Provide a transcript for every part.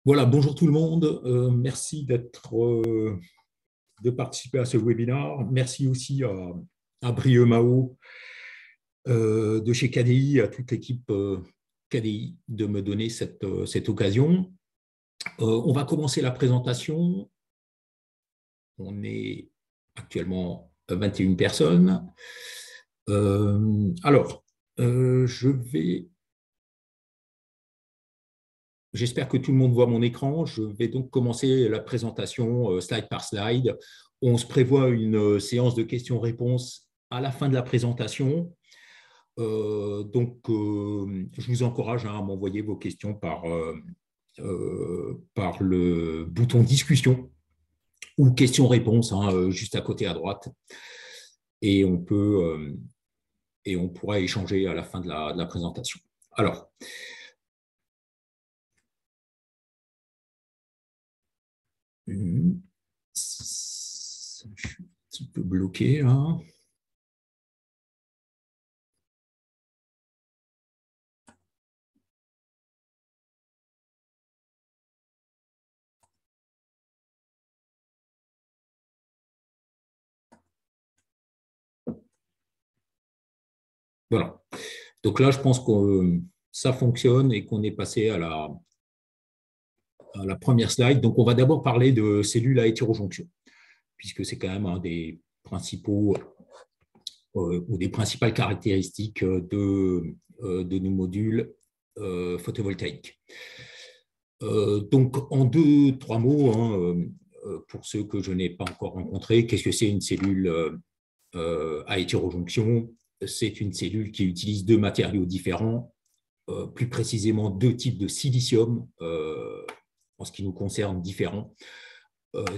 Voilà, bonjour tout le monde. Merci de participer à ce webinaire. Merci aussi à Brieux Mao de chez KDI, à toute l'équipe KDI de me donner cette occasion. On va commencer la présentation. On est actuellement 21 personnes. J'espère que tout le monde voit mon écran. Je vais donc commencer la présentation slide par slide. On se prévoit une séance de questions-réponses à la fin de la présentation. Je vous encourage à m'envoyer vos questions par le bouton discussion ou questions-réponses juste à côté à droite. Et on pourra échanger à la fin de la présentation. Alors, je suis un petit peu bloqué là. Voilà. Donc là, je pense que ça fonctionne et qu'on est passé à la première slide. Donc, on va d'abord parler de cellules à hétérojonction, puisque c'est quand même un des principaux ou des principales caractéristiques de nos modules photovoltaïques. Donc, en 2-3 mots, pour ceux que je n'ai pas encore rencontrés, qu'est-ce que c'est une cellule à hétérojonction? C'est une cellule qui utilise deux matériaux différents, plus précisément deux types de silicium, en ce qui nous concerne différents,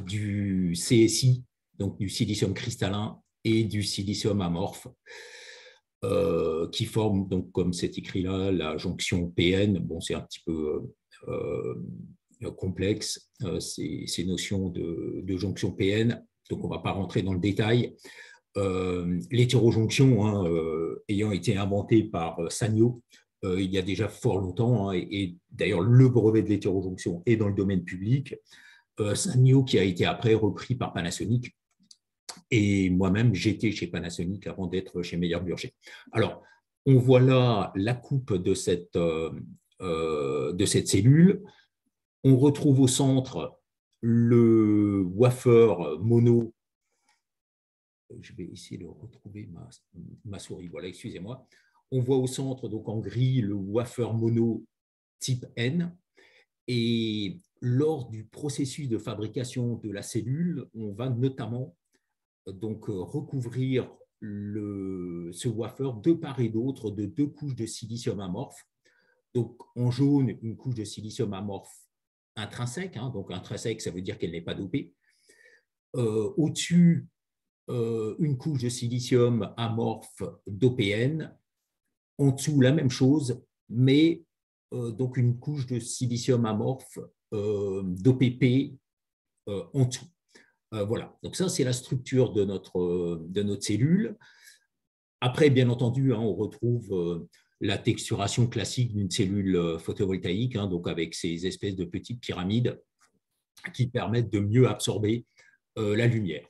du CSI, donc du silicium cristallin, et du silicium amorphe, qui forment, donc, comme c'est écrit là, la jonction PN. Bon, c'est un petit peu complexe, ces notions de jonction PN, donc on ne va pas rentrer dans le détail. L'hétérojonction ayant été inventée par Sanyo il y a déjà fort longtemps, et d'ailleurs le brevet de l'hétérojonction est dans le domaine public. Sanyo qui a été après repris par Panasonic, et moi-même j'étais chez Panasonic avant d'être chez Meyer-Burger. Alors, on voit là la coupe de cette cellule. On retrouve au centre le wafer mono. Je vais essayer de retrouver ma souris. Voilà, excusez-moi. On voit au centre, donc en gris, le wafer mono type N. Et lors du processus de fabrication de la cellule, on va notamment donc recouvrir ce wafer de part et d'autre de deux couches de silicium amorphe. Donc en jaune, une couche de silicium amorphe intrinsèque. Donc intrinsèque, ça veut dire qu'elle n'est pas dopée. Au-dessus, une couche de silicium amorphe dopé-N. En dessous, la même chose, mais donc une couche de silicium amorphe dopé-P en dessous. Voilà, donc ça, c'est la structure de notre cellule. Après, bien entendu, on retrouve la texturation classique d'une cellule photovoltaïque, donc avec ces espèces de petites pyramides qui permettent de mieux absorber la lumière.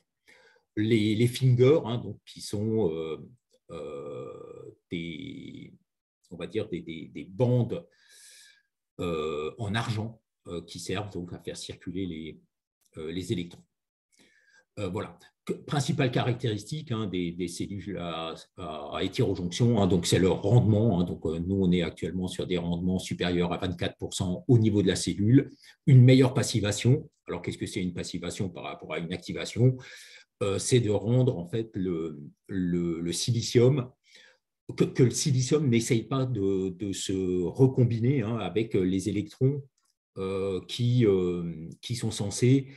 Les fingers, donc, qui sont on va dire des bandes en argent qui servent donc à faire circuler les électrons. Voilà. Principale caractéristique des cellules à hétérojonction, donc c'est leur rendement. Donc nous, on est actuellement sur des rendements supérieurs à 24% au niveau de la cellule. Une meilleure passivation. Alors, qu'est-ce que c'est une passivation par rapport à une activation? C'est de rendre en fait le silicium, que le silicium n'essaye pas de se recombiner avec les électrons qui sont censés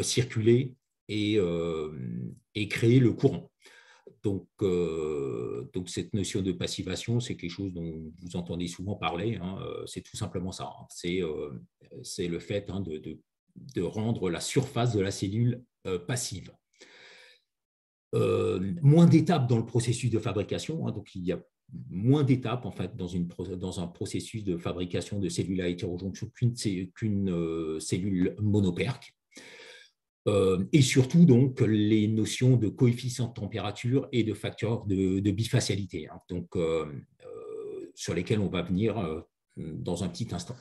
circuler et créer le courant. Donc cette notion de passivation, c'est quelque chose dont vous entendez souvent parler. C'est tout simplement ça. C'est le fait de rendre la surface de la cellule passive. Moins d'étapes dans le processus de fabrication, donc il y a moins d'étapes en fait, dans un processus de fabrication de cellules à hétérojonction qu'une cellule monoperque. Et surtout, donc, les notions de coefficient de température et de facteur de bifacialité, hein, donc, sur lesquels on va venir dans un petit instant.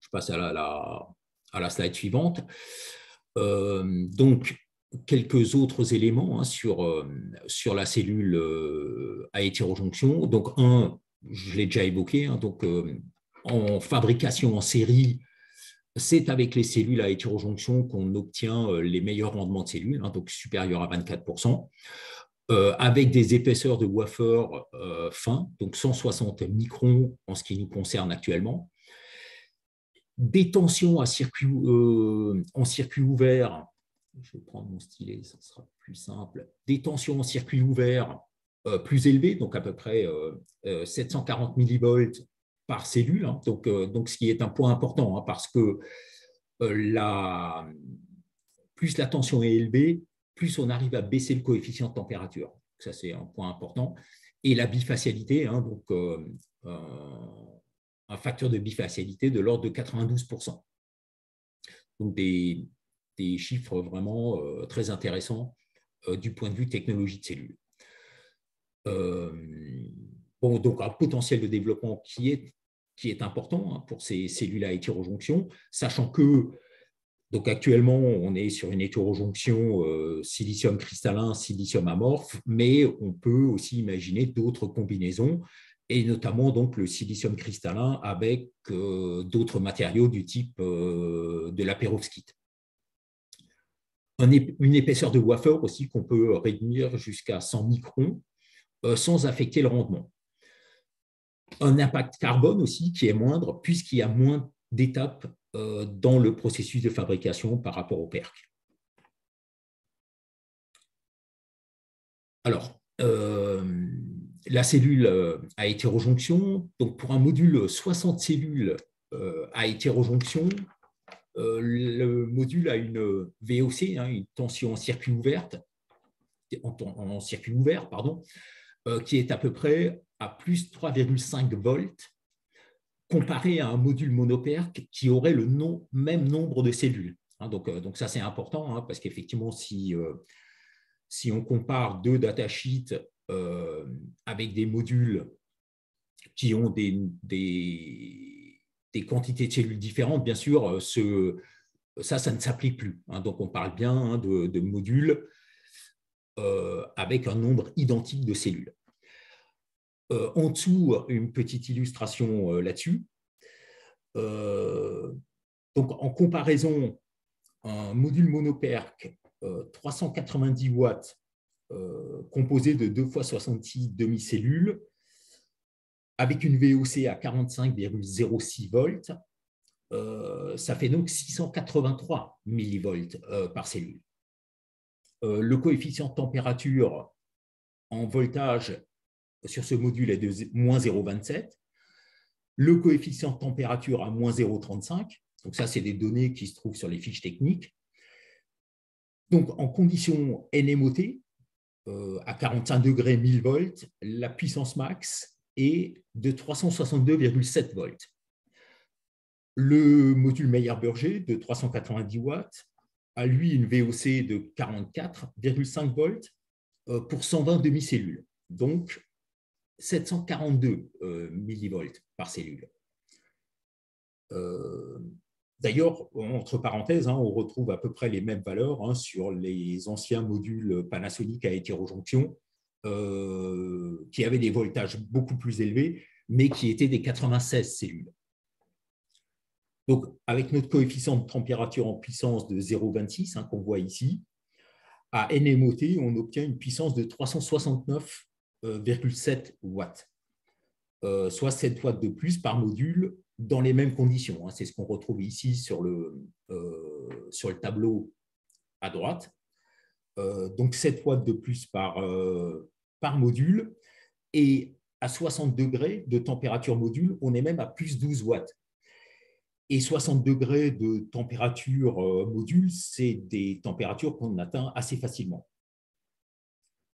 Je passe à la slide suivante. Donc, quelques autres éléments, hein, sur la cellule à hétérojonction. Donc, je l'ai déjà évoqué, hein, donc, en fabrication en série, c'est avec les cellules à hétérojonction qu'on obtient les meilleurs rendements de cellules, hein, donc supérieurs à 24%, avec des épaisseurs de wafer fins, donc 160 microns en ce qui nous concerne actuellement. Des tensions en circuit ouvert, je vais prendre mon stylet, ça sera plus simple, des tensions en circuit ouvert plus élevées, donc à peu près 740 millivolts par cellule, hein, donc ce qui est un point important, hein, parce que plus la tension est élevée, plus on arrive à baisser le coefficient de température. Ça, c'est un point important. Et la bifacialité, hein, donc un facteur de bifacialité de l'ordre de 92%. Donc des chiffres vraiment très intéressants du point de vue technologie de cellules. Bon, donc un potentiel de développement qui est important, hein, pour ces cellules à hétérojonction, sachant que donc actuellement on est sur une hétérojonction silicium cristallin, silicium amorphe, mais on peut aussi imaginer d'autres combinaisons, et notamment donc le silicium cristallin avec d'autres matériaux du type de la pérovskite. Une épaisseur de wafer aussi qu'on peut réduire jusqu'à 100 microns sans affecter le rendement. Un impact carbone aussi qui est moindre puisqu'il y a moins d'étapes dans le processus de fabrication par rapport au PERC. Alors, la cellule à hétérojonction, donc pour un module 60 cellules à hétérojonction, le module a une VOC, hein, une tension en circuit ouvert, pardon, qui est à peu près à plus 3,5 volts, comparé à un module monoperque qui aurait le même nombre de cellules. Hein, donc ça, c'est important, hein, parce qu'effectivement, si on compare deux datasheets avec des modules qui ont des quantités de cellules différentes, bien sûr, ça ne s'applique plus. Hein, donc, on parle bien, hein, de modules avec un nombre identique de cellules. En dessous, une petite illustration là-dessus. Donc, en comparaison, un module monoperque 390 watts composé de 2 x 66 demi-cellules avec une VOC à 45,06 volts, ça fait donc 683 millivolts par cellule. Le coefficient de température en voltage sur ce module est de moins 0,27. Le coefficient de température à moins 0,35. Donc ça, c'est des données qui se trouvent sur les fiches techniques. Donc en condition NMOT, à 45 degrés 1000 volts, la puissance max est de 362,7 volts. Le module Meyer-Burger de 390 watts a lui une VOC de 44,5 volts pour 120 demi-cellules, donc 742 millivolts par cellule. D'ailleurs, entre parenthèses, hein, on retrouve à peu près les mêmes valeurs, hein, sur les anciens modules Panasonic à hétérojonction qui avaient des voltages beaucoup plus élevés, mais qui étaient des 96 cellules. Donc, avec notre coefficient de température en puissance de 0,26, hein, qu'on voit ici, à NMOT, on obtient une puissance de 369,7 watts, soit 7 watts de plus par module dans les mêmes conditions. Hein. C'est ce qu'on retrouve ici sur le tableau à droite. Donc, 7 watts de plus par module. Et à 60 degrés de température module, on est même à plus 12 watts. Et 60 degrés de température module, c'est des températures qu'on atteint assez facilement.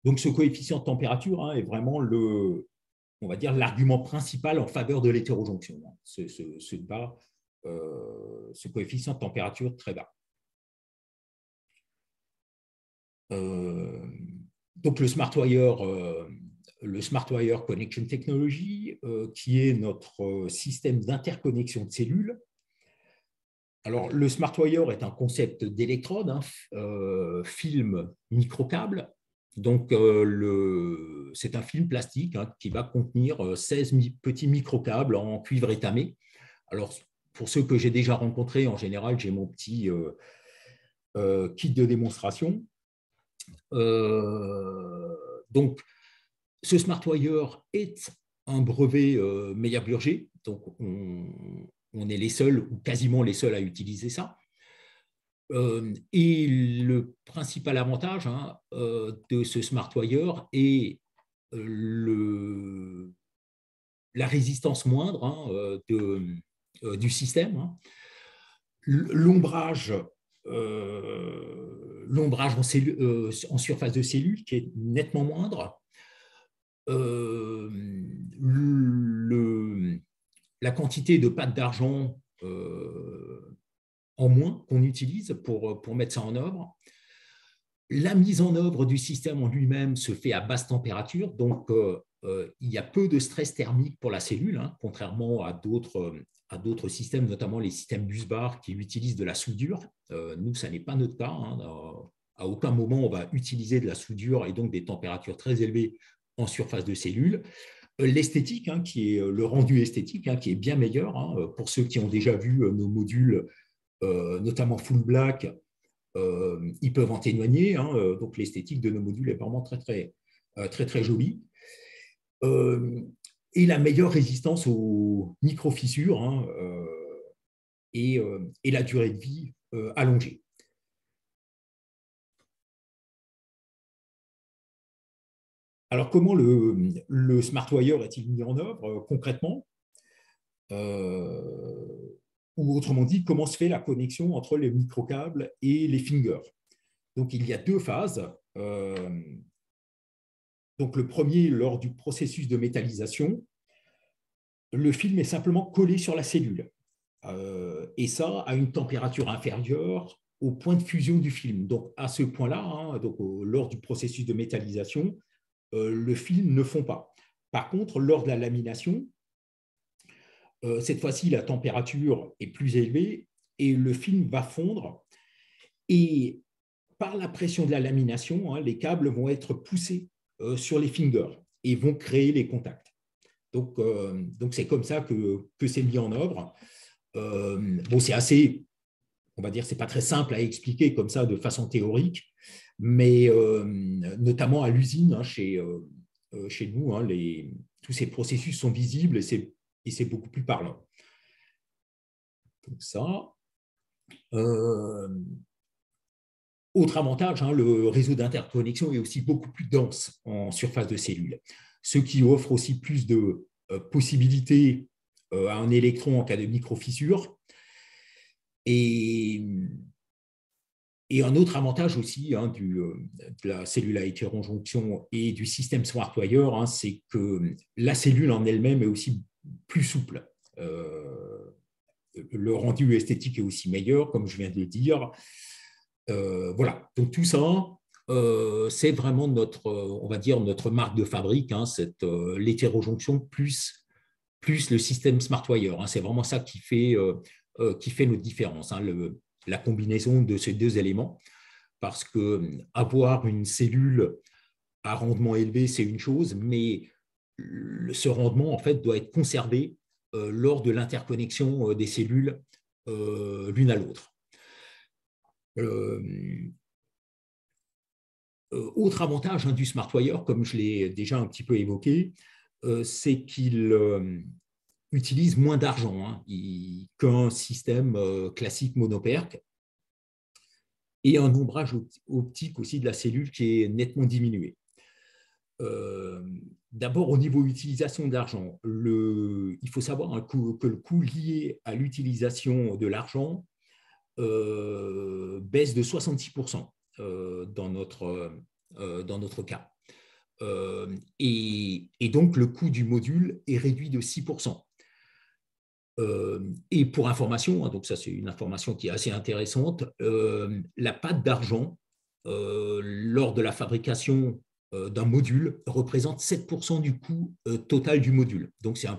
Donc, ce coefficient de température est vraiment on va dire, l'argument principal en faveur de l'hétérojonction, ce coefficient de température très bas. Donc, le SmartWire Connection Technology, qui est notre système d'interconnexion de cellules. Alors, le SmartWire est un concept d'électrode, film microcable. Donc, c'est un film plastique qui va contenir 16 petits microcâbles en cuivre étamé. Alors, pour ceux que j'ai déjà rencontrés, en général, j'ai mon petit kit de démonstration. Donc, ce SmartWire est un brevet Meyer-Burger. Donc, on est les seuls ou quasiment les seuls à utiliser ça. Et le principal avantage de ce SmartWire est la résistance moindre du système. L'ombrage en surface de cellule qui est nettement moindre. La quantité de pâte d'argent en moins qu'on utilise pour mettre ça en œuvre. La mise en œuvre du système en lui-même se fait à basse température, donc il y a peu de stress thermique pour la cellule, contrairement à d'autres systèmes, notamment les systèmes bus-bar qui utilisent de la soudure. Nous, ça n'est pas notre cas. À aucun moment, on va utiliser de la soudure et donc des températures très élevées en surface de cellule. L'esthétique, qui est le rendu esthétique, qui est bien meilleur. Pour ceux qui ont déjà vu nos modules, notamment Full Black, ils peuvent en témoigner. Donc, l'esthétique de nos modules est vraiment très jolie. Et la meilleure résistance aux micro-fissures et la durée de vie allongée. Alors, comment le SmartWire est-il mis en œuvre concrètement ou autrement dit, comment se fait la connexion entre les microcâbles et les fingers? Donc, il y a deux phases. Donc, le premier, lors du processus de métallisation, le film est simplement collé sur la cellule. Et ça à une température inférieure au point de fusion du film. Donc, à ce point-là, lors du processus de métallisation, le film ne fond pas. Par contre, lors de la lamination, cette fois-ci, la température est plus élevée et le film va fondre. Et par la pression de la lamination, les câbles vont être poussés sur les fingers et vont créer les contacts. Donc c'est comme ça que c'est mis en œuvre. Bon, c'est assez, on va dire, c'est pas très simple à expliquer comme ça de façon théorique, mais notamment à l'usine, chez nous, tous ces processus sont visibles et c'est beaucoup plus parlant. Donc ça. Autre avantage, le réseau d'interconnexion est aussi beaucoup plus dense en surface de cellule, ce qui offre aussi plus de possibilités à un électron en cas de micro-fissure. Et un autre avantage aussi de la cellule à hétérojonction et du système SmartWire, c'est que la cellule en elle-même est aussi plus souple. Le rendu esthétique est aussi meilleur, comme je viens de le dire. Voilà, donc tout ça, c'est vraiment on va dire, notre marque de fabrique, l'hétérojonction plus le système SmartWire. C'est vraiment ça qui fait notre différence, la combinaison de ces deux éléments. Parce qu'avoir une cellule à rendement élevé, c'est une chose, mais ce rendement, en fait, doit être conservé lors de l'interconnexion des cellules l'une à l'autre. Autre avantage du SmartWire, comme je l'ai déjà un petit peu évoqué, c'est qu'il utilise moins d'argent qu'un système classique monoperque et un ombrage optique aussi de la cellule qui est nettement diminué. D'abord, au niveau utilisation de l'argent, il faut savoir que le coût lié à l'utilisation de l'argent baisse de 66% dans notre cas. Et donc, le coût du module est réduit de 6%. Et pour information, hein, donc ça c'est une information qui est assez intéressante, la pâte d'argent, lors de la fabrication d'un module, représente 7% du coût total du module. Donc c'est un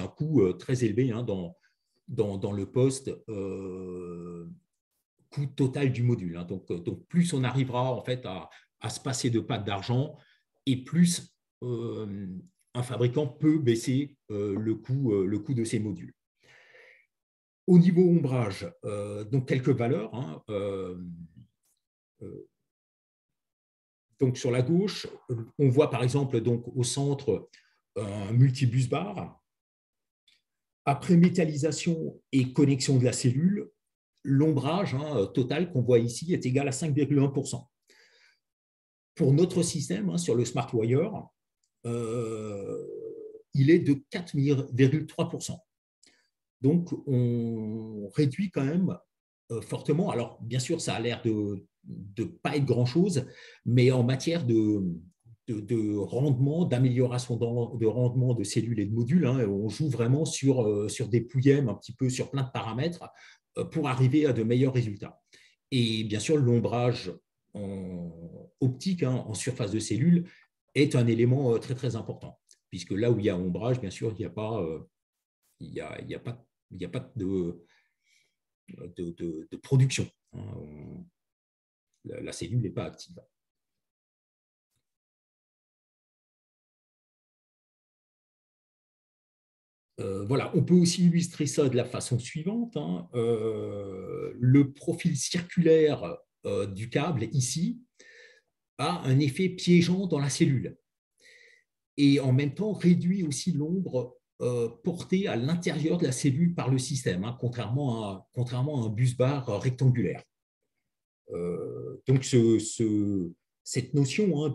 coût très élevé, hein, dans le poste coût total du module, hein. Donc plus on arrivera en fait à se passer de pâte d'argent, et plus un fabricant peut baisser le coût de ses modules. Au niveau ombrage, donc quelques valeurs, hein, donc sur la gauche, on voit par exemple donc au centre un multibus bar. Après métallisation et connexion de la cellule, l'ombrage, hein, total qu'on voit ici est égal à 5,1%. Pour notre système, hein, sur le SmartWire, il est de 4,3%. Donc, on réduit quand même fortement. Alors, bien sûr, ça a l'air de ne pas être grand-chose, mais en matière de rendement, d'amélioration de rendement de cellules et de modules, hein, on joue vraiment sur des pouillèmes, un petit peu sur plein de paramètres, pour arriver à de meilleurs résultats. Et bien sûr, l'ombrage optique, hein, en surface de cellule est un élément très, très important, puisque là où il y a ombrage, bien sûr, il n'y a pas, il y a, il y a pas, il n'y a pas de production, hein. La cellule n'est pas active. Voilà, on peut aussi illustrer ça de la façon suivante, hein. Le profil circulaire du câble ici a un effet piégeant dans la cellule, et en même temps réduit aussi l'ombre portée à l'intérieur de la cellule par le système, hein, contrairement à un bus bar rectangulaire. Donc, cette notion, hein,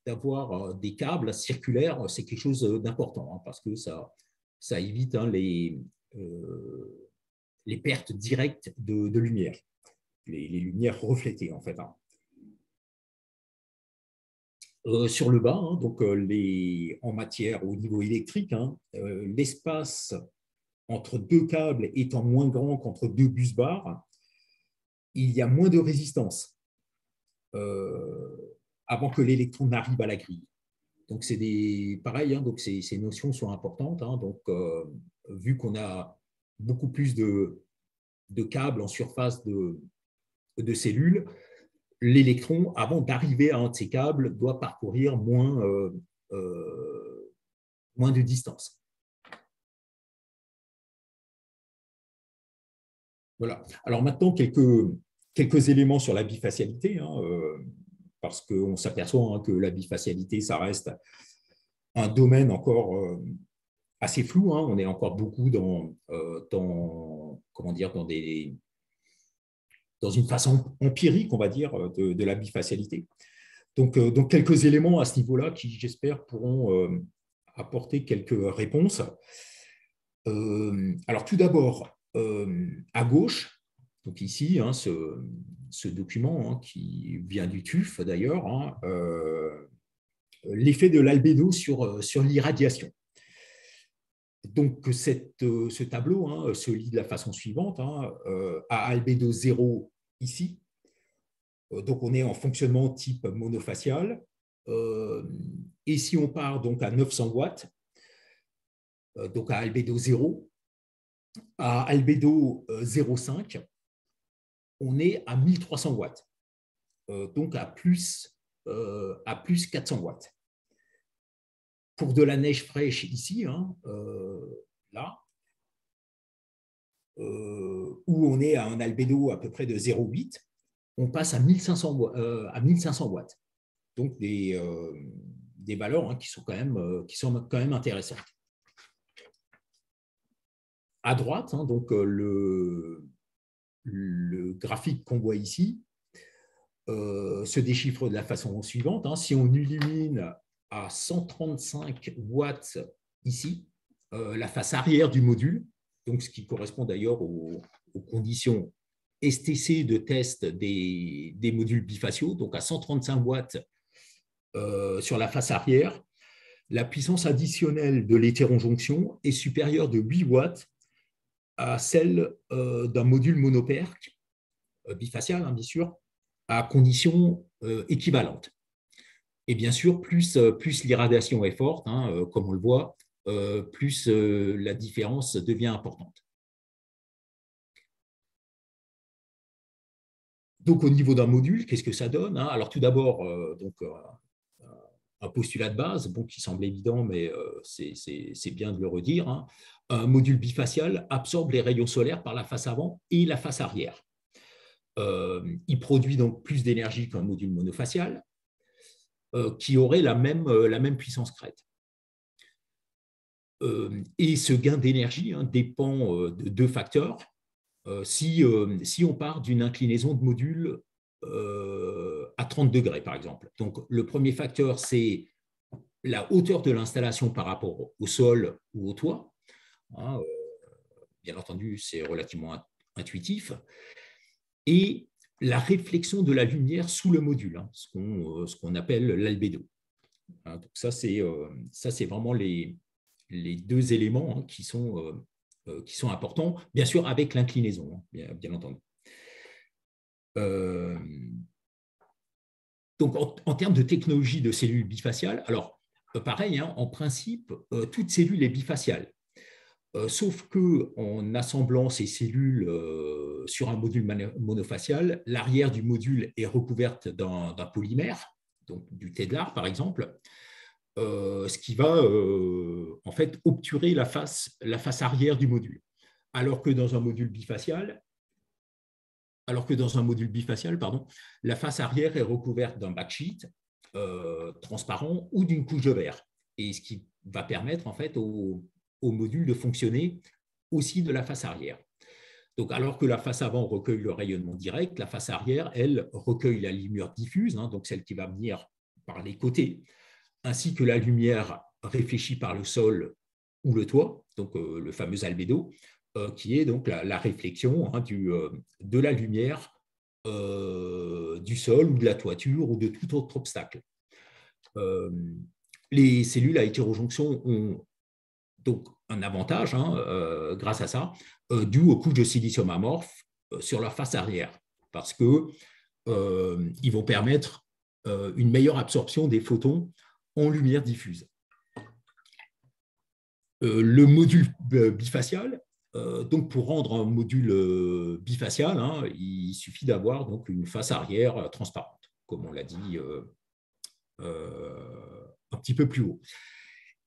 d'avoir des câbles circulaires, c'est quelque chose d'important, hein, parce que ça évite, hein, les pertes directes de lumière, les lumières reflétées en fait, hein. Sur le bas, hein, donc en matière au niveau électrique, hein, l'espace entre deux câbles étant moins grand qu'entre deux bus bars, il y a moins de résistance avant que l'électron n'arrive à la grille. Donc c'est pareil, hein, donc ces notions sont importantes, hein. Donc vu qu'on a beaucoup plus de câbles en surface de cellules, l'électron, avant d'arriver à un de ces câbles, doit parcourir moins de distance. Voilà. Alors maintenant, quelques éléments sur la bifacialité, hein, parce qu'on s'aperçoit, hein, que la bifacialité, ça reste un domaine encore assez flou, hein. On est encore beaucoup comment dire, dans une façon empirique, on va dire, de la bifacialité. Donc, quelques éléments à ce niveau-là qui, j'espère, pourront apporter quelques réponses. Alors, tout d'abord, à gauche, donc ici, hein, ce document, hein, qui vient du TÜV d'ailleurs, hein, l'effet de l'albédo sur l'irradiation. Donc, ce tableau, hein, se lit de la façon suivante, hein, à albédo 0 ici. Donc, on est en fonctionnement type monofacial. Et si on part donc à 900 watts, donc à albédo 0, à albédo 0,5, on est à 1300 watts, donc à plus 400 watts. Pour de la neige fraîche ici, hein, là, où on est à un albédo à peu près de 0,8, on passe à 1500 watts. Donc des valeurs, hein, qui sont quand même intéressantes. À droite, hein, donc le graphique qu'on voit ici se déchiffre de la façon suivante, hein. Si on illumine à 135 watts ici, la face arrière du module, donc ce qui correspond d'ailleurs aux conditions STC de test des modules bifaciaux, donc à 135 watts, sur la face arrière, la puissance additionnelle de l'hétérojonction est supérieure de 8 watts à celle d'un module monopère, bifacial, hein, bien sûr, à conditions équivalentes. Et bien sûr, plus l'irradiation est forte, hein, comme on le voit, plus la différence devient importante. Donc, au niveau d'un module, qu'est-ce que ça donne, hein? Alors, tout d'abord, un postulat de base, bon, qui semble évident, mais c'est bien de le redire, hein. Un module bifacial absorbe les rayons solaires par la face avant et la face arrière. Il produit donc plus d'énergie qu'un module monofacial qui aurait la même puissance crête. Et ce gain d'énergie, hein, dépend de deux facteurs. Si on part d'une inclinaison de module à 30 degrés, par exemple. Donc, le premier facteur, c'est la hauteur de l'installation par rapport au sol ou au toit. Hein, bien entendu, c'est relativement intuitif. Et la réflexion de la lumière sous le module, hein, ce qu'on appelle l'albédo. Hein, donc ça, c'est vraiment les deux éléments, hein, qui sont importants, bien sûr avec l'inclinaison, hein, bien entendu. Donc, en termes de technologie de cellules bifaciales, alors, pareil, hein, en principe, toute cellule est bifaciale. Sauf qu'en assemblant ces cellules sur un module monofacial, l'arrière du module est recouverte d'un polymère, donc du Tedlar par exemple, ce qui va en fait obturer la face arrière du module. Alors que dans un module bifacial, la face arrière est recouverte d'un backsheet transparent ou d'une couche de verre, et ce qui va permettre en fait au module de fonctionner aussi de la face arrière. Donc, alors que la face avant recueille le rayonnement direct, la face arrière, elle, recueille la lumière diffuse, hein, donc celle qui va venir par les côtés, ainsi que la lumière réfléchie par le sol ou le toit, donc le fameux albédo, qui est donc la réflexion, hein, de la lumière du sol ou de la toiture ou de tout autre obstacle. Les cellules à hétérojonction ont donc un avantage, hein, grâce à ça, dû aux couches de silicium amorphe sur leur face arrière, parce qu'ils vont permettre une meilleure absorption des photons en lumière diffuse. Le module bifacial, donc pour rendre un module bifacial, hein, il suffit d'avoir donc une face arrière transparente, comme on l'a dit un petit peu plus haut.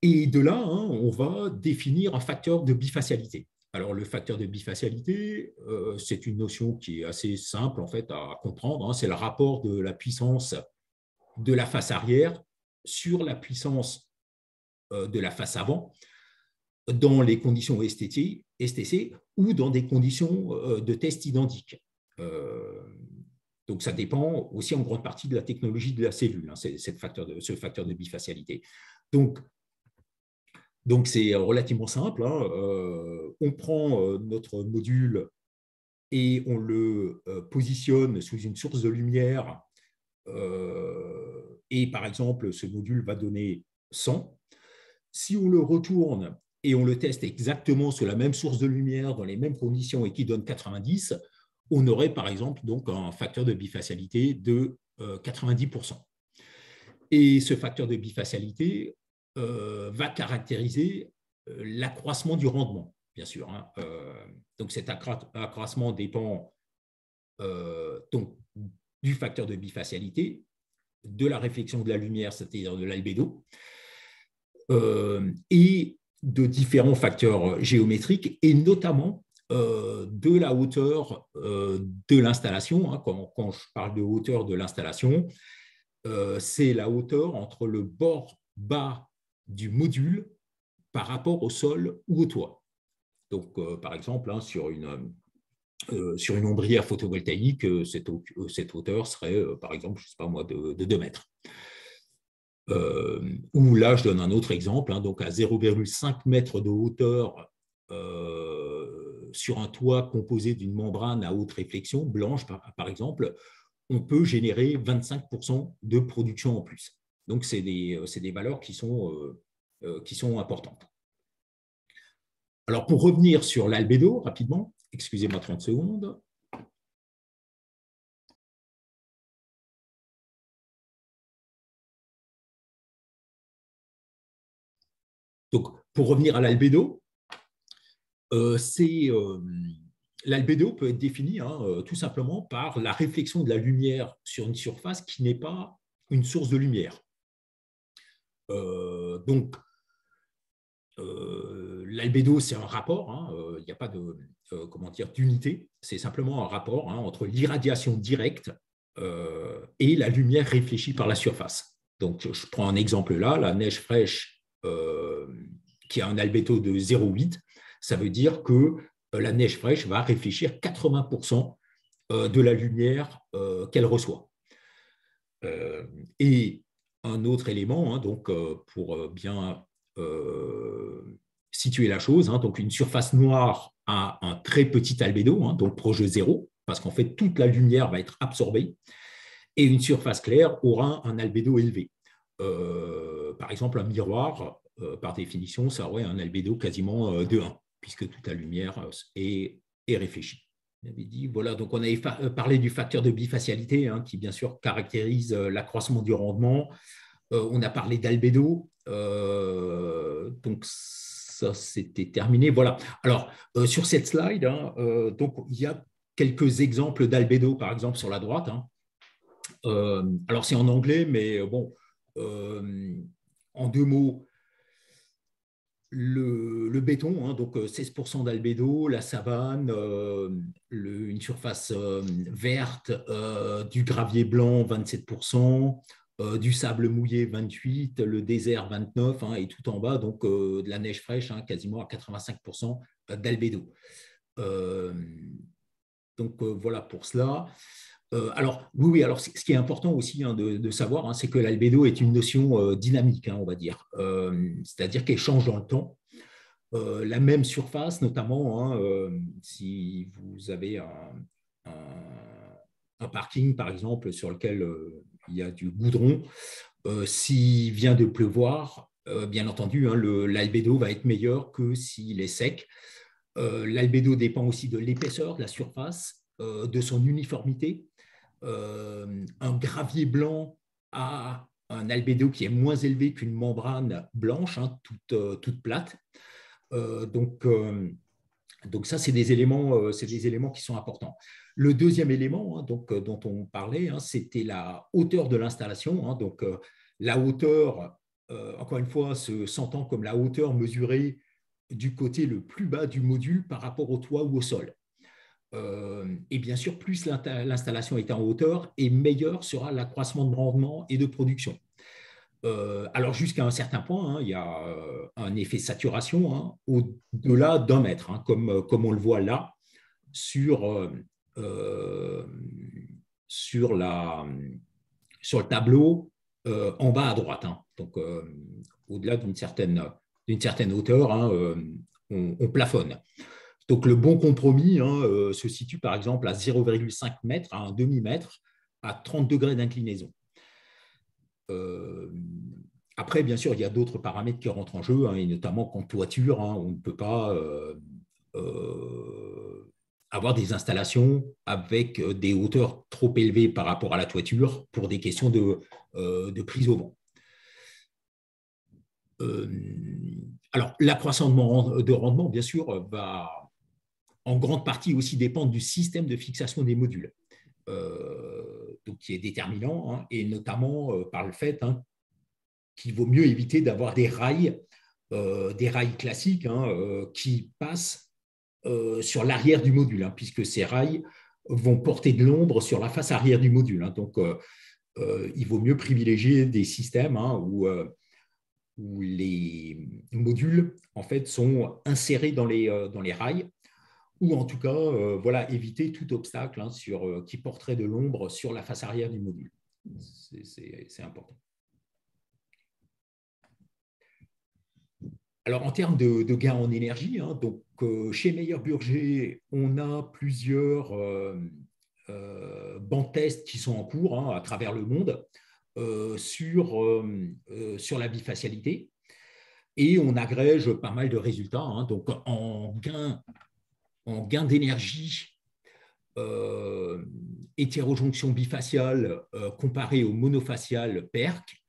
Et de là, hein, on va définir un facteur de bifacialité. Alors, le facteur de bifacialité, c'est une notion qui est assez simple en fait à comprendre, hein. C'est le rapport de la puissance de la face arrière sur la puissance de la face avant dans les conditions STC ou dans des conditions de test identiques. Donc, ça dépend aussi en grande partie de la technologie de la cellule, hein, ce facteur de bifacialité. Donc, c'est relativement simple, hein. On prend notre module et on le positionne sous une source de lumière. Et par exemple, ce module va donner 100. Si on le retourne et on le teste exactement sur la même source de lumière, dans les mêmes conditions et qui donne 90, on aurait par exemple donc un facteur de bifacialité de 90%. Et ce facteur de bifacialité va caractériser l'accroissement du rendement, bien sûr, hein. Donc cet accroissement dépend donc, du facteur de bifacialité, de la réflexion de la lumière, c'est-à-dire de l'albédo, et de différents facteurs géométriques, et notamment de la hauteur de l'installation, hein. Quand je parle de hauteur de l'installation, c'est la hauteur entre le bord bas du module par rapport au sol ou au toit. Donc, par exemple, hein, sur une ombrière photovoltaïque, cette hauteur serait, par exemple, je ne sais pas moi, de 2 mètres. Ou là, je donne un autre exemple, hein, donc à 0,5 mètres de hauteur sur un toit composé d'une membrane à haute réflexion, blanche par exemple, on peut générer 25% de production en plus. Donc, c'est des valeurs qui sont importantes. Alors, pour revenir sur l'albédo, rapidement, excusez-moi 30 secondes. Donc, pour revenir à l'albédo, l'albédo peut être défini tout simplement par la réflexion de la lumière sur une surface qui n'est pas une source de lumière. Donc, l'albédo, c'est un rapport, il n'y a pas d'unité, c'est simplement un rapport entre l'irradiation directe et la lumière réfléchie par la surface. Donc, je prends un exemple là, la neige fraîche qui a un albédo de 0,8, ça veut dire que la neige fraîche va réfléchir 80% de la lumière qu'elle reçoit. Et un autre élément, donc pour bien situer la chose, donc une surface noire a un très petit albédo, donc proche de 0, parce qu'en fait toute la lumière va être absorbée, et une surface claire aura un albédo élevé. Par exemple, un miroir, par définition, ça aurait un albédo quasiment de 1, puisque toute la lumière est réfléchie. On avait dit, voilà, donc on avait parlé du facteur de bifacialité qui, bien sûr, caractérise l'accroissement du rendement. On a parlé d'albédo. Donc, ça, c'était terminé. Voilà. Alors, sur cette slide, donc, il y a quelques exemples d'albédo, par exemple, sur la droite. Alors, c'est en anglais, mais bon, en 2 mots, le béton, donc 16% d'albédo, la savane, une surface verte, du gravier blanc, 27%, du sable mouillé, 28%, le désert, 29%, et tout en bas, donc de la neige fraîche, quasiment à 85% d'albédo. Donc voilà pour cela. Alors, oui, alors ce qui est important aussi de savoir, c'est que l'albédo est une notion dynamique, on va dire. C'est-à-dire qu'elle change dans le temps. La même surface, notamment, si vous avez un parking, par exemple, sur lequel il y a du goudron, s'il vient de pleuvoir, bien entendu, l'albédo va être meilleur que s'il est sec. L'albédo dépend aussi de l'épaisseur de la surface, de son uniformité. Un gravier blanc a un albédo qui est moins élevé qu'une membrane blanche, toute plate. Donc ça, c'est des éléments qui sont importants. Le deuxième élément dont on parlait, c'était la hauteur de l'installation. Donc la hauteur, encore une fois, s'entend comme la hauteur mesurée du côté le plus bas du module par rapport au toit ou au sol. Et bien sûr, plus l'installation est en hauteur, et meilleur sera l'accroissement de rendement et de production. Alors jusqu'à un certain point, il y a un effet saturation au-delà d'1 mètre, comme on le voit là sur le tableau en bas à droite. Donc au-delà d'une certaine hauteur, on plafonne. Donc, le bon compromis se situe par exemple à 0,5 mètres, à un demi-mètre, à 30 degrés d'inclinaison. Après, bien sûr, il y a d'autres paramètres qui rentrent en jeu, et notamment qu'en toiture, on ne peut pas avoir des installations avec des hauteurs trop élevées par rapport à la toiture pour des questions de prise au vent. Alors, l'accroissement de rendement, bien sûr, va en grande partie aussi dépendre du système de fixation des modules, donc qui est déterminant, et notamment par le fait qu'il vaut mieux éviter d'avoir des rails classiques qui passent sur l'arrière du module, puisque ces rails vont porter de l'ombre sur la face arrière du module. Donc, il vaut mieux privilégier des systèmes où les modules en fait, sont insérés dans les rails, ou en tout cas éviter tout obstacle qui porterait de l'ombre sur la face arrière du module. C'est important. Alors, en termes de gains en énergie, donc, chez Meyer-Burger, on a plusieurs bancs tests qui sont en cours à travers le monde. sur la bifacialité et on agrège pas mal de résultats. Hein. Donc, en gain d'énergie, hétérojonction bifaciale comparée au monofacial PERC,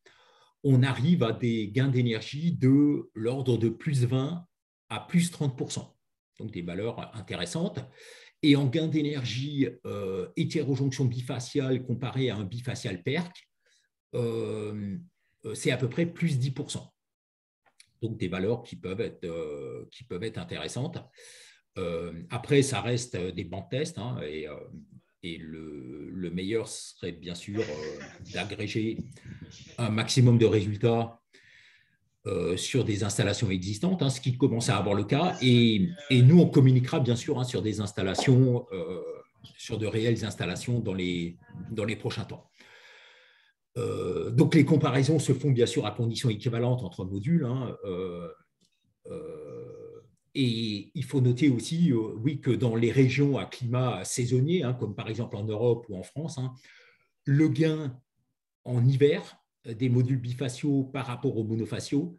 on arrive à des gains d'énergie de l'ordre de plus 20 à plus 30%. Donc, des valeurs intéressantes. Et en gain d'énergie hétérojonction bifaciale comparée à un bifacial PERC, c'est à peu près plus 10%. Donc, des valeurs qui peuvent être intéressantes. Après, ça reste des bancs de tests, hein, et le meilleur serait bien sûr d'agréger un maximum de résultats sur des installations existantes, hein, ce qui commence à avoir le cas. Et nous, on communiquera bien sûr, hein, sur des installations, sur de réelles installations dans les prochains temps. Donc, les comparaisons se font bien sûr à conditions équivalentes entre modules. Hein, et il faut noter aussi, oui, que dans les régions à climat saisonnier, hein, comme par exemple en Europe ou en France, hein, le gain en hiver des modules bifaciaux par rapport aux monofaciaux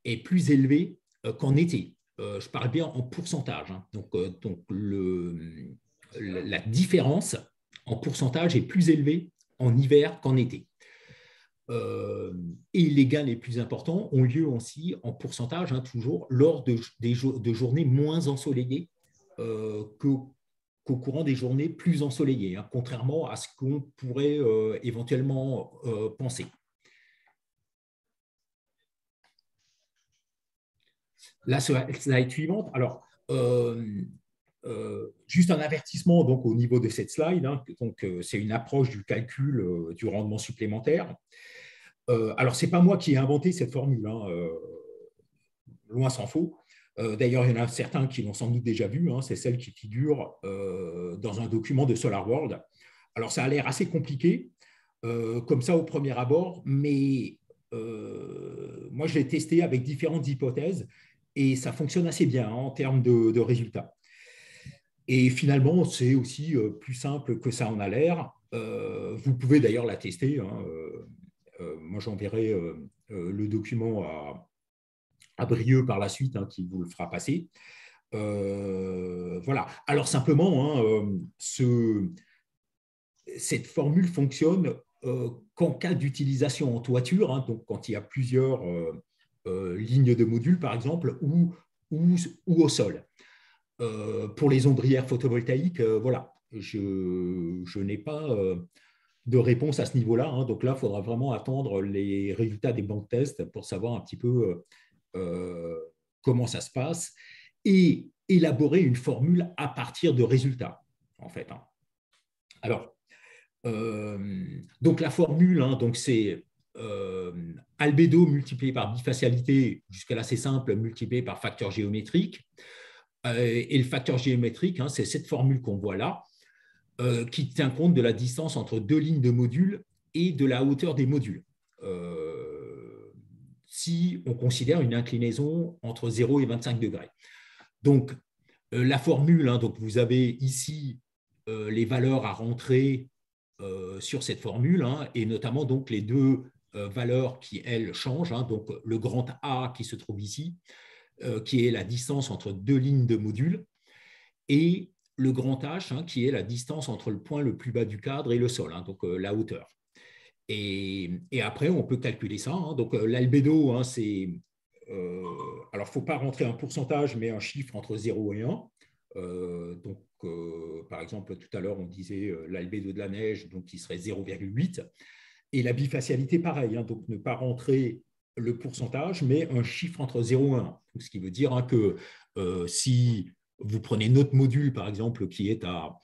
est plus élevé qu'en été. Je parle bien en pourcentage. Hein. Donc la différence en pourcentage est plus élevée en hiver qu'en été. Et les gains les plus importants ont lieu aussi en pourcentage, hein, toujours, lors de journées moins ensoleillées qu'au courant des journées plus ensoleillées, hein, contrairement à ce qu'on pourrait éventuellement penser. La slide suivante. Alors, juste un avertissement donc, au niveau de cette slide. Hein, donc, c'est une approche du calcul du rendement supplémentaire. Alors, ce n'est pas moi qui ai inventé cette formule, hein, loin s'en faut. D'ailleurs, il y en a certains qui l'ont sans doute déjà vu. Hein, c'est celle qui figure dans un document de SolarWorld. Alors, ça a l'air assez compliqué, comme ça au premier abord, mais moi, je l'ai testé avec différentes hypothèses et ça fonctionne assez bien, hein, en termes de résultats. Et finalement, c'est aussi plus simple que ça en a l'air. Vous pouvez d'ailleurs la tester. Hein, moi, j'enverrai le document à Brieux par la suite, hein, qui vous le fera passer. Voilà. Alors, simplement, hein, cette formule fonctionne qu'en cas d'utilisation en toiture, hein, donc quand il y a plusieurs lignes de modules, par exemple, ou au sol. Pour les ombrières photovoltaïques, voilà, je n'ai pas de réponse à ce niveau-là. Hein. Donc là, il faudra vraiment attendre les résultats des bancs de tests pour savoir un petit peu comment ça se passe et élaborer une formule à partir de résultats, en fait. Hein. Alors, donc la formule, hein, donc c'est albédo multiplié par bifacialité, jusqu'à là c'est simple, multiplié par facteur géométrique. Et le facteur géométrique, hein, c'est cette formule qu'on voit là, qui tient compte de la distance entre deux lignes de modules et de la hauteur des modules. Si on considère une inclinaison entre 0 et 25 degrés. Donc, la formule, hein, donc vous avez ici les valeurs à rentrer sur cette formule, hein, et notamment donc, les deux valeurs qui, elles, changent. Hein, donc, le grand A qui se trouve ici, qui est la distance entre deux lignes de modules, et le grand H, hein, qui est la distance entre le point le plus bas du cadre et le sol, hein, donc la hauteur. Et après, on peut calculer ça. Hein, donc, l'albédo, hein, c'est... alors, il ne faut pas rentrer un pourcentage, mais un chiffre entre 0 et 1. Donc, par exemple, tout à l'heure, on disait l'albédo de la neige, donc qui serait 0,8. Et la bifacialité, pareil. Hein, donc, ne pas rentrer le pourcentage, mais un chiffre entre 0 et 1. Donc, ce qui veut dire, hein, que si vous prenez notre module, par exemple, qui est à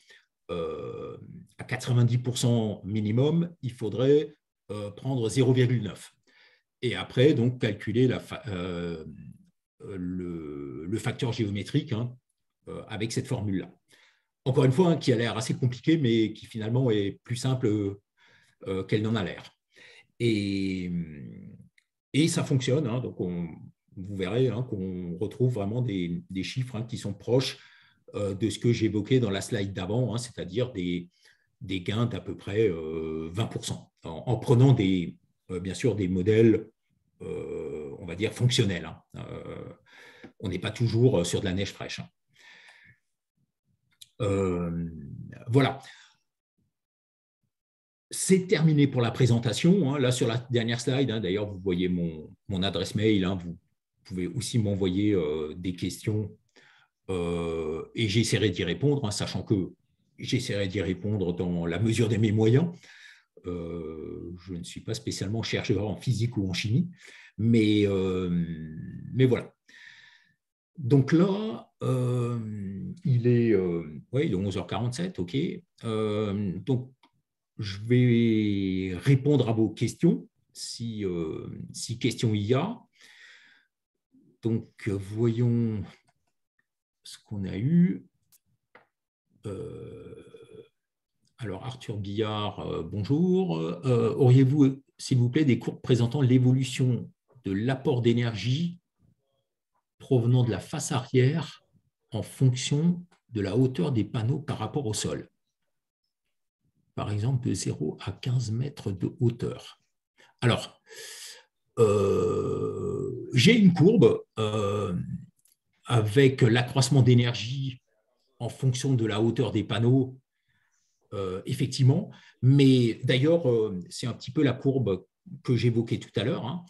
90% minimum, il faudrait prendre 0,9. Et après, donc, calculer le facteur géométrique, hein, avec cette formule-là. Encore une fois, hein, qui a l'air assez compliquée, mais qui finalement est plus simple qu'elle n'en a l'air. Et ça fonctionne. Hein, donc, vous verrez, hein, qu'on retrouve vraiment des chiffres, hein, qui sont proches de ce que j'évoquais dans la slide d'avant, hein, c'est-à-dire des gains d'à peu près 20%. en prenant bien sûr des modèles, on va dire, fonctionnels. Hein. On n'est pas toujours sur de la neige fraîche. Voilà. C'est terminé pour la présentation. Hein. Là, sur la dernière slide, hein, d'ailleurs, vous voyez mon adresse mail. Hein. Vous pouvez aussi m'envoyer des questions et j'essaierai d'y répondre, hein, sachant que j'essaierai d'y répondre dans la mesure de mes moyens. Je ne suis pas spécialement chercheur en physique ou en chimie, mais voilà. Donc là, il est 11h47, OK. Donc, je vais répondre à vos questions, si questions il y a. Donc, voyons ce qu'on a eu. Alors, Arthur Billard, bonjour. Auriez-vous, s'il vous plaît, des cours présentant l'évolution de l'apport d'énergie provenant de la face arrière en fonction de la hauteur des panneaux par rapport au sol? Par exemple, de 0 à 15 mètres de hauteur. Alors, j'ai une courbe avec l'accroissement d'énergie en fonction de la hauteur des panneaux, effectivement. Mais d'ailleurs, c'est un petit peu la courbe que j'évoquais tout à l'heure. Hein.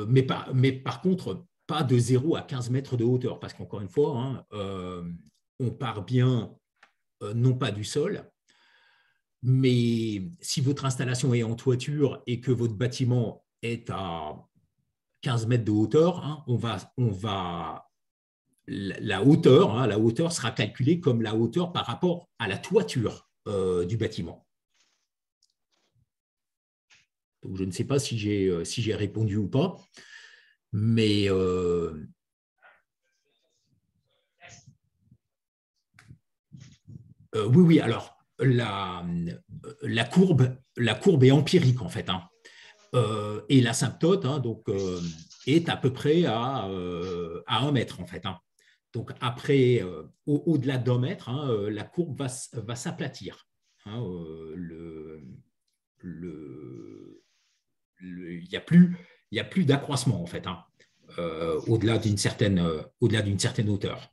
Mais par contre, pas de 0 à 15 mètres de hauteur, parce qu'encore une fois, hein, on part bien non pas du sol, mais si votre installation est en toiture et que votre bâtiment est à 15 mètres de hauteur, hein, la hauteur sera calculée comme la hauteur par rapport à la toiture du bâtiment. Donc, je ne sais pas si j'ai répondu ou pas, mais oui, alors la courbe est empirique en fait. Hein. Et l'asymptote hein, donc, est à peu près à 1 mètre en fait. Hein. Donc après, au-delà d'1 mètre, hein, la courbe va s'aplatir. Hein, il n'y a plus d'accroissement en fait, hein, au-delà d'une certaine hauteur.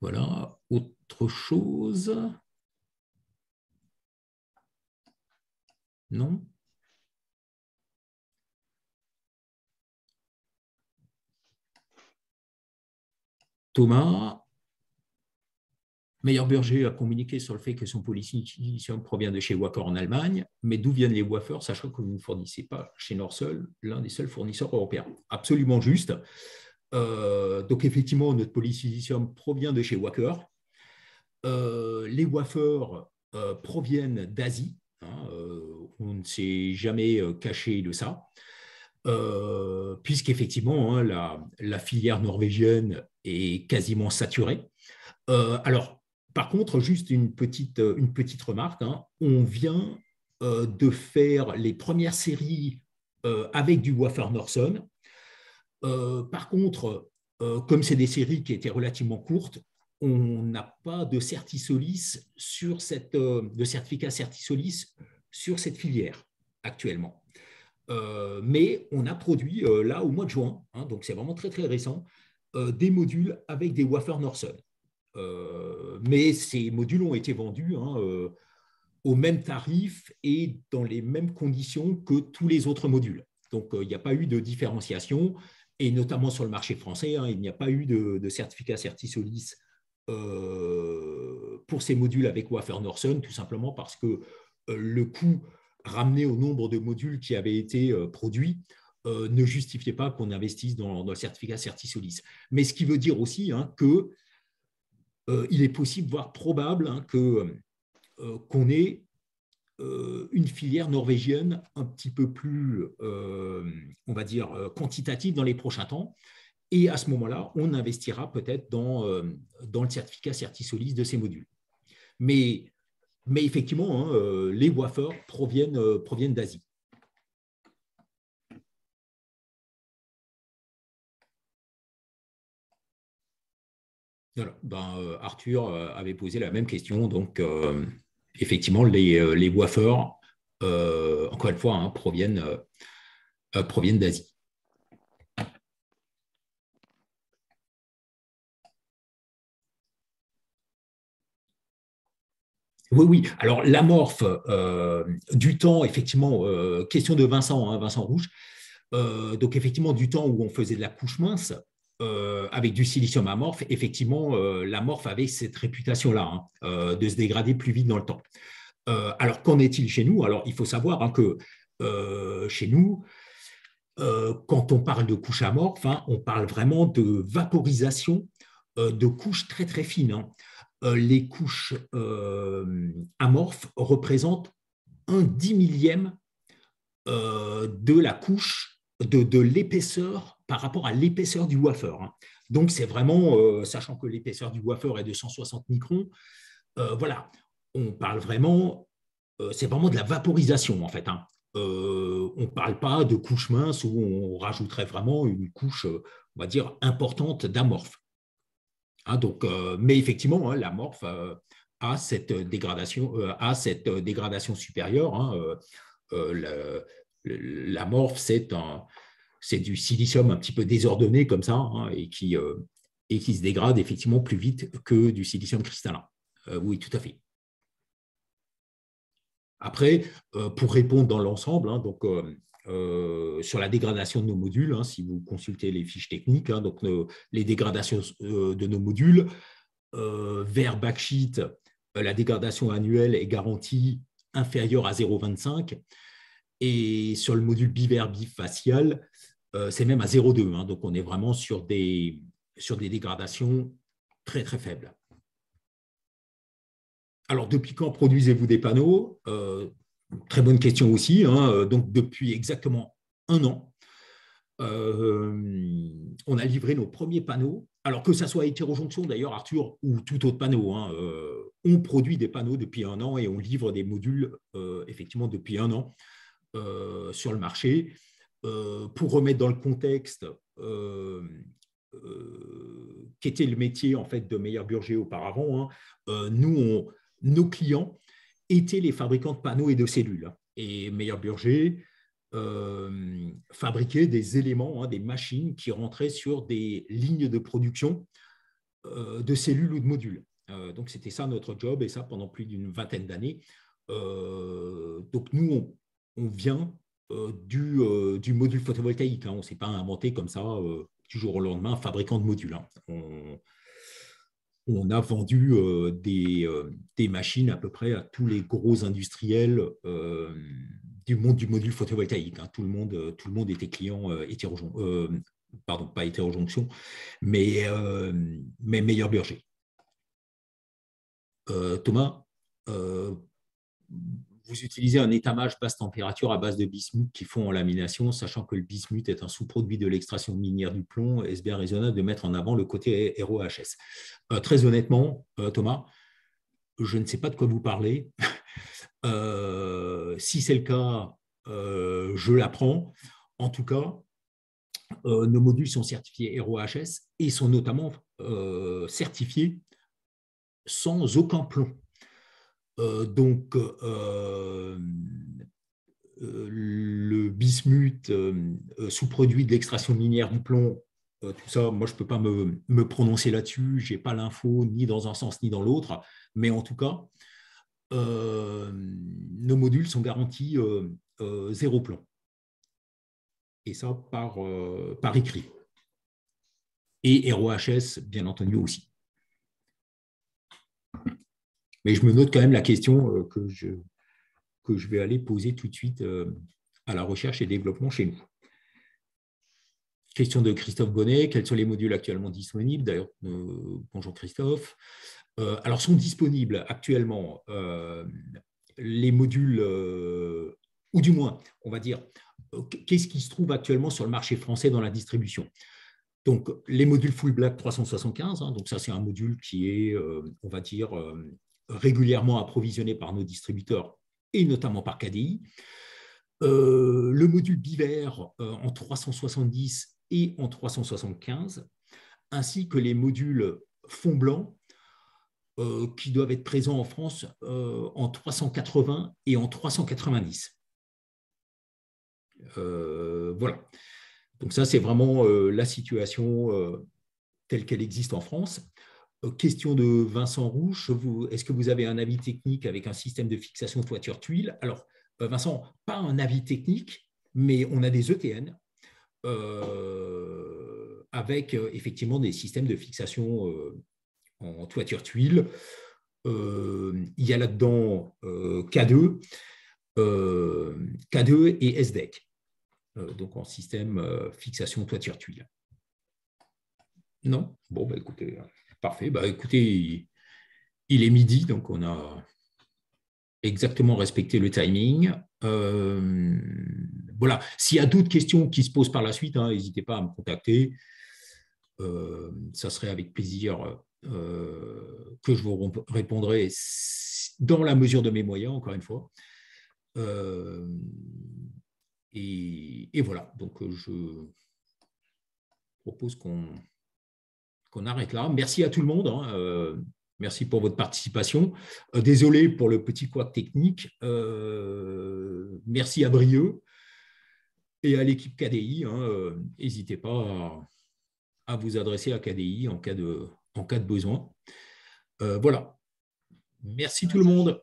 Voilà, autre chose? Non? Thomas, Meyer Burger a communiqué sur le fait que son polysilicium provient de chez Wacker en Allemagne, mais d'où viennent les wafers, sachant que vous ne fournissez pas chez Norsol, l'un des seuls fournisseurs européens? Absolument juste. Donc effectivement, notre polysilicium provient de chez Wacker. Les wafers proviennent d'Asie. Hein, on ne s'est jamais caché de ça. Puisqu'effectivement, hein, la filière norvégienne est quasiment saturée. Alors, par contre, juste une petite remarque, hein, on vient de faire les premières séries avec du wafer Norson. Par contre, comme c'est des séries qui étaient relativement courtes, on n'a pas de certisolis de certificat certisolis sur cette filière actuellement. Mais on a produit là au mois de juin, hein, donc c'est vraiment très très récent, des modules avec des wafers Norson. Mais ces modules ont été vendus hein, au même tarif et dans les mêmes conditions que tous les autres modules. Donc, il n'y a pas eu de différenciation, et notamment sur le marché français, hein, il n'y a pas eu de certificat Certisolis pour ces modules avec wafer Norson, tout simplement parce que le coût ramené au nombre de modules qui avaient été produits ne justifiait pas qu'on investisse dans le certificat Certisolis. Mais ce qui veut dire aussi hein, que il est possible, voire probable, hein, qu'on ait une filière norvégienne un petit peu plus, on va dire, quantitative dans les prochains temps. Et à ce moment-là, on investira peut-être dans le certificat Certisolis de ces modules. Mais effectivement, hein, les wafers proviennent d'Asie. Voilà. Arthur avait posé la même question. Donc, effectivement, les wafers, encore une fois, hein, proviennent d'Asie. Oui, oui. Alors, l'amorphe du temps, effectivement, question de Vincent, hein, Vincent Rouge. Donc, effectivement, du temps où on faisait de la couche mince avec du silicium amorphe, effectivement, l'amorphe avait cette réputation-là, hein, de se dégrader plus vite dans le temps. Alors, qu'en est-il chez nous? Alors, il faut savoir, hein, que chez nous, quand on parle de couche amorphe, hein, on parle vraiment de vaporisation de couches très, très fines, hein. Les couches amorphes représentent un 10 millième de la couche, de l'épaisseur par rapport à l'épaisseur du wafer, hein. Donc, c'est vraiment, sachant que l'épaisseur du wafer est de 160 microns, voilà, on parle vraiment, c'est vraiment de la vaporisation en fait, hein. On ne parle pas de couche mince où on rajouterait vraiment une couche, on va dire, importante d'amorphe, hein. Donc, mais effectivement, hein, l'amorphe a cette dégradation supérieure, hein. L'amorphe, c'est du silicium un petit peu désordonné comme ça, hein, et qui se dégrade effectivement plus vite que du silicium cristallin. Oui, tout à fait. Après, pour répondre dans l'ensemble, hein, donc, sur la dégradation de nos modules, hein, si vous consultez les fiches techniques, hein, donc les dégradations de nos modules, vers backsheet, la dégradation annuelle est garantie inférieure à 0,25, et sur le module bivers bifacial, c'est même à 0,2, hein, donc on est vraiment sur des dégradations très très faibles. Alors, depuis quand produisez-vous des panneaux? Très bonne question aussi, hein. Donc, depuis exactement un an, on a livré nos premiers panneaux. Alors que ça soit hétérojonction d'ailleurs, Arthur, ou tout autre panneau, hein, on produit des panneaux depuis un an et on livre des modules effectivement depuis un an sur le marché. Pour remettre dans le contexte qu'était le métier en fait de Meyer Burger auparavant, hein, nos clients étaient les fabricants de panneaux et de cellules, hein. Et Meyer Burger fabriquait des éléments, hein, des machines qui rentraient sur des lignes de production de cellules ou de modules. Donc, c'était ça notre job, et ça pendant plus d'une vingtaine d'années. Donc, nous, on vient du module photovoltaïque, hein. On ne s'est pas inventé comme ça du jour au lendemain, fabricant de modules, hein. On a vendu des machines à peu près à tous les gros industriels du monde du module photovoltaïque, hein. Tout le monde était client pardon, pas hétérojonction, mais Meyer Burger. Thomas, vous utilisez un étamage basse température à base de bismuth qui fond en lamination, sachant que le bismuth est un sous-produit de l'extraction minière du plomb. Est-ce bien raisonnable de mettre en avant le côté ROHS? Très honnêtement, Thomas, je ne sais pas de quoi vous parlez. Si c'est le cas, je l'apprends. En tout cas, nos modules sont certifiés ROHS et sont notamment certifiés sans aucun plomb. Donc, le bismuth, sous-produit de l'extraction minière du plomb, tout ça, moi, je ne peux pas me prononcer là-dessus. Je n'ai pas l'info ni dans un sens ni dans l'autre. Mais en tout cas, nos modules sont garantis zéro plomb. Et ça par écrit. Et ROHS, bien entendu, aussi. Mais je me note quand même la question que je vais aller poser tout de suite à la recherche et développement chez nous. Question de Christophe Bonnet. Quels sont les modules actuellement disponibles? D'ailleurs, bonjour Christophe. Alors, sont disponibles actuellement les modules, ou du moins, on va dire, qu'est-ce qui se trouve actuellement sur le marché français dans la distribution? Donc, les modules Full Black 375, hein, donc ça, c'est un module qui est, on va dire, régulièrement approvisionné par nos distributeurs et notamment par KDI. Le module Biver en 370 et en 375, ainsi que les modules fonds blancs qui doivent être présents en France en 380 et en 390. Voilà. Donc ça, c'est vraiment la situation telle qu'elle existe en France. Question de Vincent Rouche, est-ce que vous avez un avis technique avec un système de fixation toiture-tuile? Alors, Vincent, pas un avis technique, mais on a des ETN avec effectivement des systèmes de fixation en toiture-tuile. Il y a là-dedans K2, K2 et SDEC, donc en système fixation toiture-tuile. Non? Bon, bah, écoutez, parfait. Bah, écoutez, il est midi, donc on a exactement respecté le timing. Voilà. S'il y a d'autres questions qui se posent par la suite, n'hésitez pas à me contacter. Ça serait avec plaisir que je vous répondrai dans la mesure de mes moyens, encore une fois. Et voilà. Donc, je propose qu'on arrête là. Merci à tout le monde. Merci pour votre participation. Désolé pour le petit couac technique. Merci à Brieux et à l'équipe KDI. N'hésitez pas à vous adresser à KDI en cas de besoin. Voilà. Merci tout le monde.